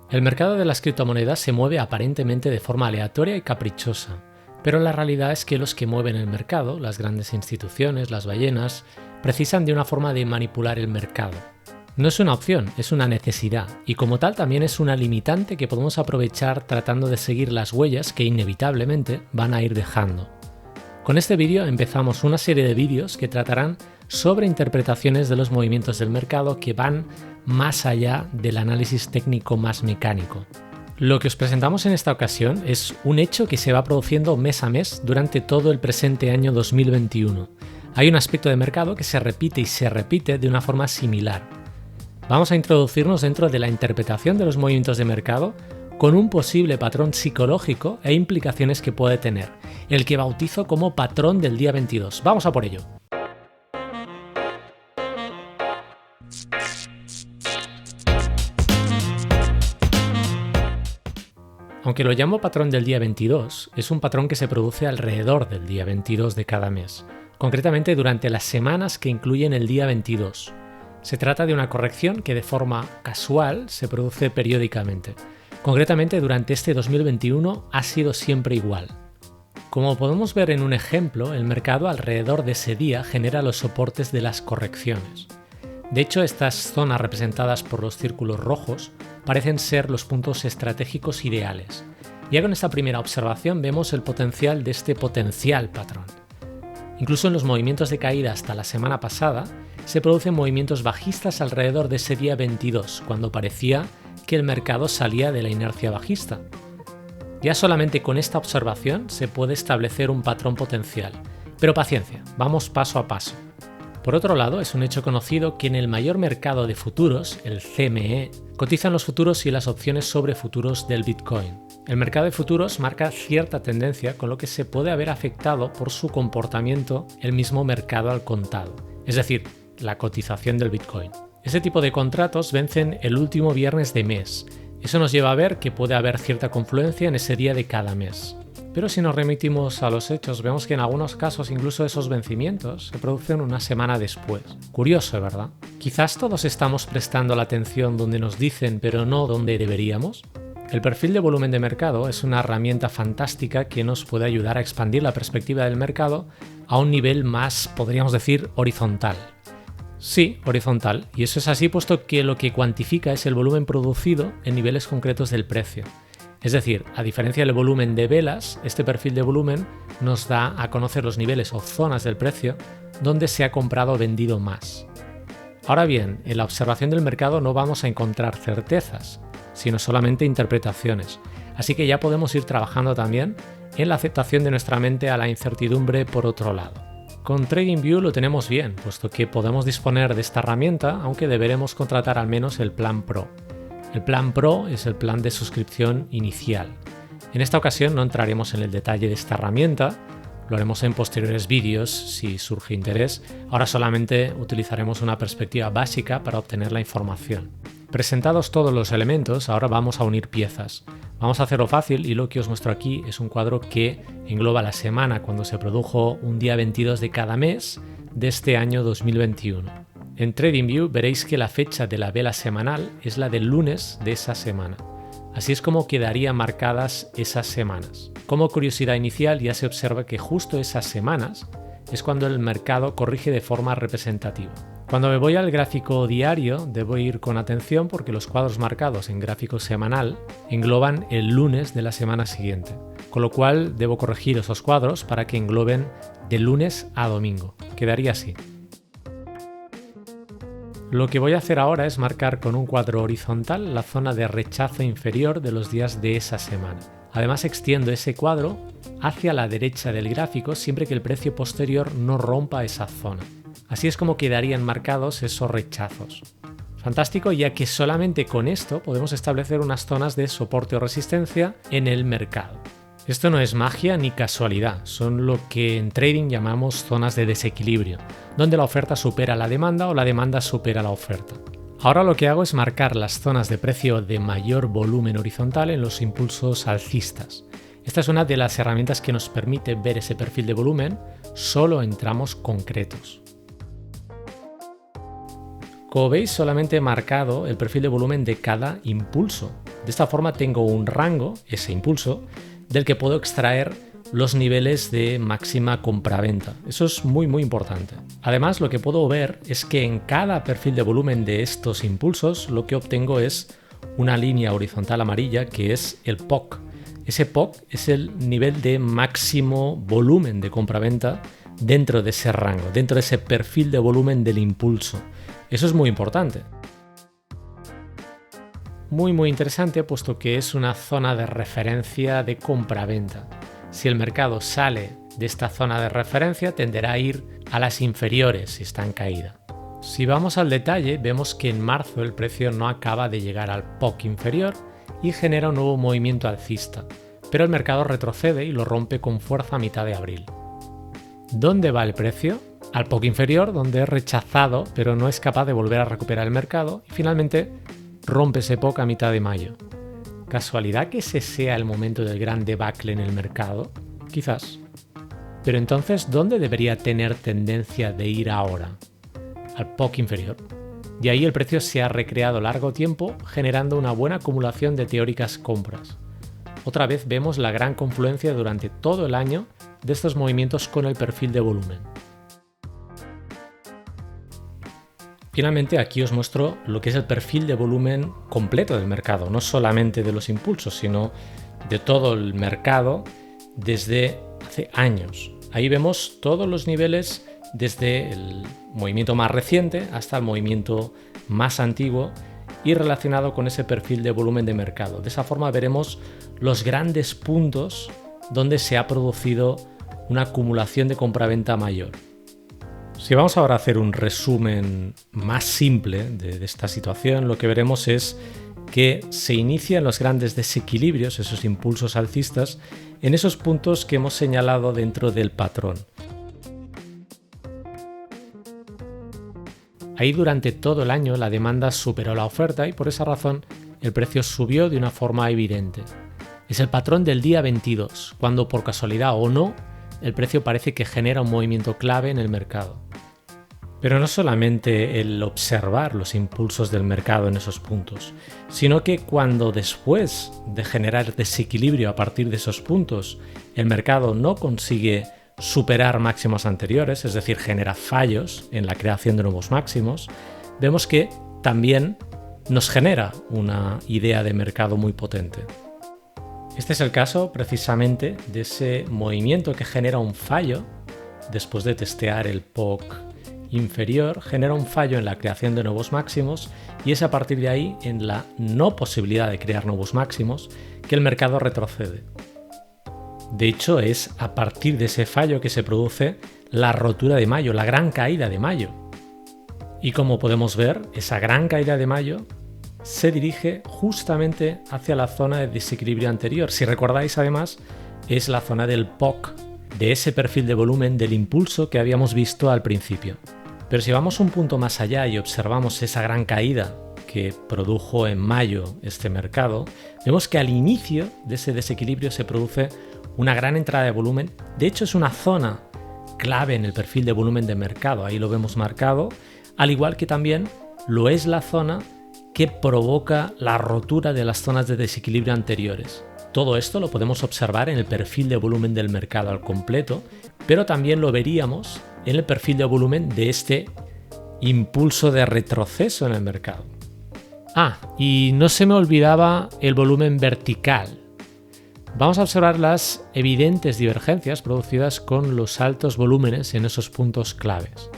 El mercado de las criptomonedas se mueve aparentemente de forma aleatoria y caprichosa, pero la realidad es que los que mueven el mercado, las grandes instituciones, las ballenas, precisan de una forma de manipular el mercado. No es una opción, es una necesidad, y como tal también es una limitante que podemos aprovechar tratando de seguir las huellas que inevitablemente van a ir dejando. Con este vídeo empezamos una serie de vídeos que tratarán sobre interpretaciones de los movimientos del mercado que van más allá del análisis técnico más mecánico. Lo que os presentamos en esta ocasión es un hecho que se va produciendo mes a mes durante todo el presente año 2021. Hay un aspecto de mercado que se repite y se repite de una forma similar. Vamos a introducirnos dentro de la interpretación de los movimientos de mercado con un posible patrón psicológico e implicaciones que puede tener, el que bautizo como patrón del día 22. ¡Vamos a por ello! Aunque lo llamo patrón del día 22, es un patrón que se produce alrededor del día 22 de cada mes, concretamente durante las semanas que incluyen el día 22. Se trata de una corrección que de forma casual se produce periódicamente. Concretamente durante este 2021 ha sido siempre igual. Como podemos ver en un ejemplo, el mercado alrededor de ese día genera los soportes de las correcciones. De hecho, estas zonas representadas por los círculos rojos parecen ser los puntos estratégicos ideales. Ya con esta primera observación vemos el potencial de este potencial patrón. Incluso en los movimientos de caída hasta la semana pasada, se producen movimientos bajistas alrededor de ese día 22, cuando parecía que el mercado salía de la inercia bajista. Ya solamente con esta observación se puede establecer un patrón potencial, pero paciencia, vamos paso a paso. Por otro lado, es un hecho conocido que en el mayor mercado de futuros, el CME, cotizan los futuros y las opciones sobre futuros del Bitcoin. El mercado de futuros marca cierta tendencia, con lo que se puede haber afectado por su comportamiento el mismo mercado al contado, es decir, la cotización del Bitcoin. Este tipo de contratos vencen el último viernes de mes. Eso nos lleva a ver que puede haber cierta confluencia en ese día de cada mes. Pero si nos remitimos a los hechos, vemos que en algunos casos incluso esos vencimientos se producen una semana después. Curioso, ¿verdad? Quizás todos estamos prestando la atención donde nos dicen, pero no donde deberíamos. El perfil de volumen de mercado es una herramienta fantástica que nos puede ayudar a expandir la perspectiva del mercado a un nivel más, podríamos decir, horizontal. Sí, horizontal, y eso es así puesto que lo que cuantifica es el volumen producido en niveles concretos del precio. Es decir, a diferencia del volumen de velas, este perfil de volumen nos da a conocer los niveles o zonas del precio donde se ha comprado o vendido más. Ahora bien, en la observación del mercado no vamos a encontrar certezas, sino solamente interpretaciones, así que ya podemos ir trabajando también en la aceptación de nuestra mente a la incertidumbre por otro lado. Con TradingView lo tenemos bien, puesto que podemos disponer de esta herramienta, aunque deberemos contratar al menos el plan Pro. El plan Pro es el plan de suscripción inicial. En esta ocasión no entraremos en el detalle de esta herramienta, lo haremos en posteriores vídeos si surge interés. Ahora solamente utilizaremos una perspectiva básica para obtener la información. Presentados todos los elementos, ahora vamos a unir piezas. Vamos a hacerlo fácil y lo que os muestro aquí es un cuadro que engloba la semana cuando se produjo un día 22 de cada mes de este año 2021. En TradingView veréis que la fecha de la vela semanal es la del lunes de esa semana. Así es como quedarían marcadas esas semanas. Como curiosidad inicial ya se observa que justo esas semanas es cuando el mercado corrige de forma representativa. Cuando me voy al gráfico diario debo ir con atención porque los cuadros marcados en gráfico semanal engloban el lunes de la semana siguiente, con lo cual debo corregir esos cuadros para que engloben de lunes a domingo. Quedaría así. Lo que voy a hacer ahora es marcar con un cuadro horizontal la zona de rechazo inferior de los días de esa semana. Además extiendo ese cuadro hacia la derecha del gráfico siempre que el precio posterior no rompa esa zona. Así es como quedarían marcados esos rechazos. Fantástico, ya que solamente con esto podemos establecer unas zonas de soporte o resistencia en el mercado. Esto no es magia ni casualidad, son lo que en trading llamamos zonas de desequilibrio, donde la oferta supera la demanda o la demanda supera la oferta. Ahora lo que hago es marcar las zonas de precio de mayor volumen horizontal en los impulsos alcistas. Esta es una de las herramientas que nos permite ver ese perfil de volumen solo en tramos concretos. Como veis, solamente he marcado el perfil de volumen de cada impulso De esta forma tengo un rango, ese impulso, del que puedo extraer los niveles de máxima compraventa. Eso es muy importante. Además, lo que puedo ver es que en cada perfil de volumen de estos impulsos lo que obtengo es una línea horizontal amarilla que es el POC. Ese POC es el nivel de máximo volumen de compraventa dentro de ese rango, dentro de ese perfil de volumen del impulso. Eso es muy importante. Muy interesante, puesto que es una zona de referencia de compraventa. Si el mercado sale de esta zona de referencia, tenderá a ir a las inferiores si está en caída. Si vamos al detalle, vemos que en marzo el precio no acaba de llegar al POC inferior y genera un nuevo movimiento alcista, pero el mercado retrocede y lo rompe con fuerza a mitad de abril. ¿Dónde va el precio? Al POC inferior, donde es rechazado, pero no es capaz de volver a recuperar el mercado y finalmente rompe ese POC a mitad de mayo. ¿Casualidad que ese sea el momento del gran debacle en el mercado? Quizás. Pero entonces, ¿dónde debería tener tendencia de ir ahora? Al POC inferior. Y ahí el precio se ha recreado largo tiempo, generando una buena acumulación de teóricas compras. Otra vez vemos la gran confluencia durante todo el año de estos movimientos con el perfil de volumen. Finalmente, aquí os muestro lo que es el perfil de volumen completo del mercado, no solamente de los impulsos, sino de todo el mercado desde hace años. Ahí vemos todos los niveles desde el movimiento más reciente hasta el movimiento más antiguo y relacionado con ese perfil de volumen de mercado. De esa forma veremos los grandes puntos donde se ha producido una acumulación de compraventa mayor. Si vamos ahora a hacer un resumen más simple de esta situación, lo que veremos es que se inician los grandes desequilibrios, esos impulsos alcistas, en esos puntos que hemos señalado dentro del patrón. Ahí durante todo el año la demanda superó la oferta y por esa razón el precio subió de una forma evidente. Es el patrón del día 22, cuando por casualidad o no, el precio parece que genera un movimiento clave en el mercado. Pero no solamente el observar los impulsos del mercado en esos puntos, sino que cuando después de generar desequilibrio a partir de esos puntos, el mercado no consigue superar máximos anteriores, es decir, genera fallos en la creación de nuevos máximos, vemos que también nos genera una idea de mercado muy potente. Este es el caso precisamente de ese movimiento que genera un fallo después de testear el POC inferior, genera un fallo en la creación de nuevos máximos y es a partir de ahí, en la no posibilidad de crear nuevos máximos, que el mercado retrocede. De hecho, es a partir de ese fallo que se produce la rotura de mayo, la gran caída de mayo. Y como podemos ver, esa gran caída de mayo se dirige justamente hacia la zona de desequilibrio anterior. Si recordáis, además, es la zona del POC, de ese perfil de volumen del impulso que habíamos visto al principio. Pero si vamos un punto más allá y observamos esa gran caída que produjo en mayo este mercado, vemos que al inicio de ese desequilibrio se produce una gran entrada de volumen. De hecho, es una zona clave en el perfil de volumen de mercado, ahí lo vemos marcado, al igual que también lo es la zona que provoca la rotura de las zonas de desequilibrio anteriores. Todo esto lo podemos observar en el perfil de volumen del mercado al completo, pero también lo veríamos en el perfil de volumen de este impulso de retroceso en el mercado. Y no se me olvidaba el volumen vertical. Vamos a observar las evidentes divergencias producidas con los altos volúmenes en esos puntos claves.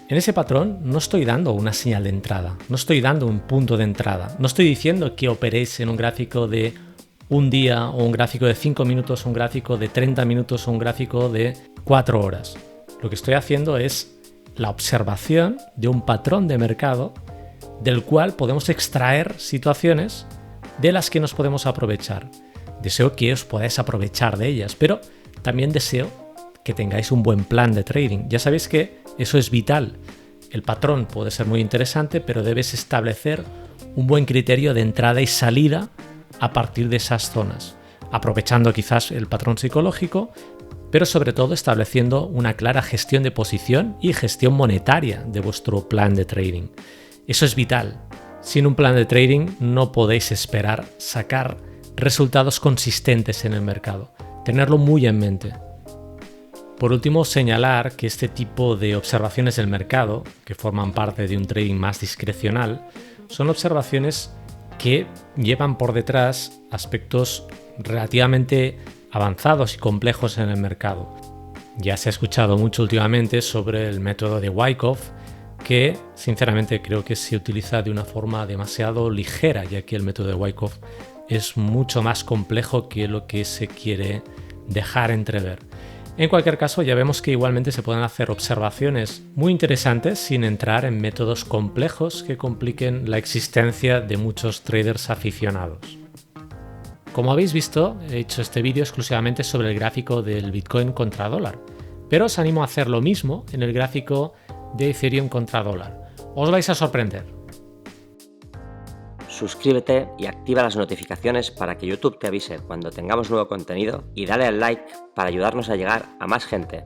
En ese patrón no estoy dando una señal de entrada, no estoy dando un punto de entrada, no estoy diciendo que operéis en un gráfico de un día o un gráfico de 5 minutos o un gráfico de 30 minutos o un gráfico de 4 horas. Lo que estoy haciendo es la observación de un patrón de mercado del cual podemos extraer situaciones de las que nos podemos aprovechar. Deseo que os podáis aprovechar de ellas, pero también deseo que tengáis un buen plan de trading. Ya sabéis que eso es vital. El patrón puede ser muy interesante, pero debes establecer un buen criterio de entrada y salida a partir de esas zonas, aprovechando quizás el patrón psicológico, pero sobre todo estableciendo una clara gestión de posición y gestión monetaria de vuestro plan de trading. Eso es vital. Sin un plan de trading no podéis esperar sacar resultados consistentes en el mercado. Tenerlo muy en mente. Por último, señalar que este tipo de observaciones del mercado, que forman parte de un trading más discrecional, son observaciones que llevan por detrás aspectos relativamente avanzados y complejos en el mercado. Ya se ha escuchado mucho últimamente sobre el método de Wyckoff, que sinceramente creo que se utiliza de una forma demasiado ligera, ya que el método de Wyckoff es mucho más complejo que lo que se quiere dejar entrever. En cualquier caso, ya vemos que igualmente se pueden hacer observaciones muy interesantes sin entrar en métodos complejos que compliquen la existencia de muchos traders aficionados. Como habéis visto, he hecho este vídeo exclusivamente sobre el gráfico del Bitcoin contra dólar, pero os animo a hacer lo mismo en el gráfico de Ethereum contra dólar. Os vais a sorprender. Suscríbete y activa las notificaciones para que YouTube te avise cuando tengamos nuevo contenido y dale al like para ayudarnos a llegar a más gente.